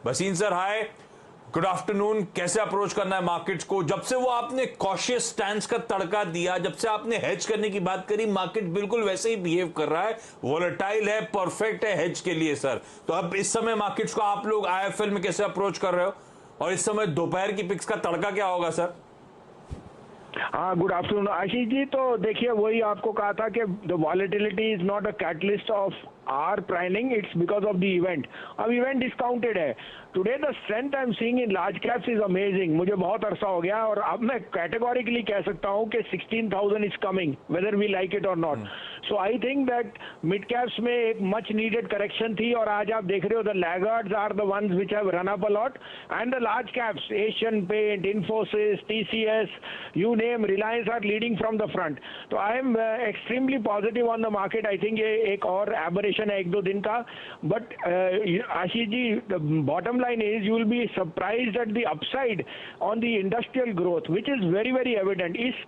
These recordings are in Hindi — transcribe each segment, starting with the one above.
Bhasin sir hi, good afternoon. कैसे अप्रोच करना है मार्केट्स को? जब से वो आपने कॉशियस स्टैंस का तड़का दिया, जब से आपने हेज करने की बात करी, मार्केट बिल्कुल वैसे ही बिहेव कर रहा है, वोलेटाइल है, परफेक्ट है हेज के लिए सर। तो अब इस समय मार्केट्स को आप लोग आईएफएल में कैसे अप्रोच कर रहे हो, और इस समय दोपहर की पिक्स का तड़का क्या होगा सर? हाँ, गुड आफ्टरनून आशीष जी। तो देखिए, वही आपको कहा था कि the volatility is not a catalyst of our priming, it's because of the event. अब इवेंट डिस्काउंटेड है। Today the strength I am seeing in large caps is amazing. मुझे बहुत अरसा हो गया और अब मैं कैटेगोरिकली कह सकता हूं कि 16,000 is coming whether we like it or not. So I think that mid caps में एक मच नीडेड करेक्शन थी, और आज आप देख रहे हो the laggards are the ones which have run up a lot, and the large caps Asian Paints, Infosys, TCS, you name, Reliance are leading from the front. तो I am extremely positive on the market. I think ये एक और एबरेशन है एक दो दिन का, but Ashish ji, the bottom line is you will be surprised at the upside on the industrial growth, which is very very evident. Is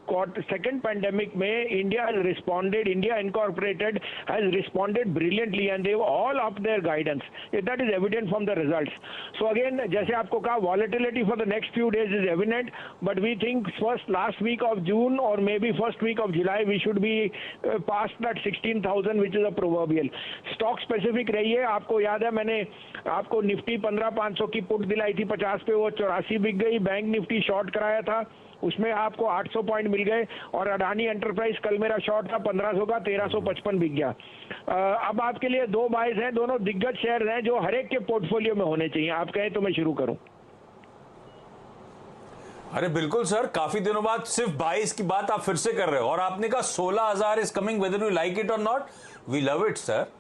second pandemic में India has responded, India Incorporated has responded brilliantly, and they've all upped their guidance. That is evident from the results. So again, जैसे आपको कहा, volatility for the next few days is evident, but we think last week of June or maybe first week of July we should be past that 16,000, which is a proverbial. Stock specific रहिए। आपको याद है मैंने आपको निफ्टी 15,500 की पुट दिलाई थी 50 पे, वो 84 बिक गई। बैंक निफ्टी शॉर्ट कराया था, उसमें आपको 800 पॉइंट मिल गए। और अडानी एंटरप्राइज कल मेरा शॉर्ट था 1500 का, 1355 बिक गया। अब आपके लिए दो बाइज हैं, दोनों दिग्गज शेयर हैं जो हर एक के पोर्टफोलियो में होने चाहिए। आप कहें तो मैं शुरू करूं? अरे बिल्कुल सर, काफी दिनों बाद सिर्फ 22 की बात आप फिर से कर रहे हो, और आपने कहा 16,000 is coming whether you like it or not. We love it sir.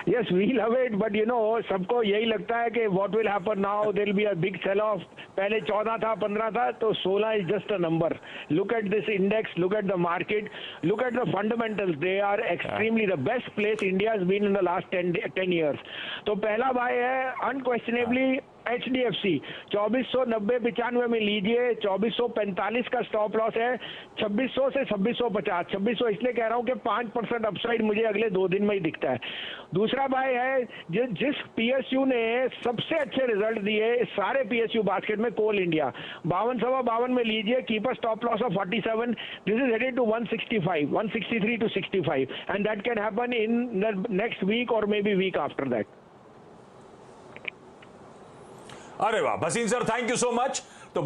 Yes, we love it, but you know, सबको यही लगता है कि what will happen now, there will be a big sell-off. पहले 14 था, 15 था, तो 16 is just a number. Look at this index, look at the market, look at the fundamentals. They are extremely the best place India has been in the last 10 years. तो पहला भाई है unquestionably HDFC 2490-95 में लीजिए। 2445 का स्टॉप लॉस है। 2600 से 2650। 2600 इसलिए कह रहा हूं कि 5% अपसाइड मुझे अगले 2 दिन में ही दिखता है। दूसरा भाई है जिस पीएसयू ने सबसे अच्छे रिजल्ट दिए सारे पीएसयू बास्केट में, कोल इंडिया 5252 में लीजिए। Keep a stop loss of 47। This is headed to 165, 163 to 65, and that can happen in the next week or maybe week after that. अरे वाह Bhasin sir, thank you so much. तो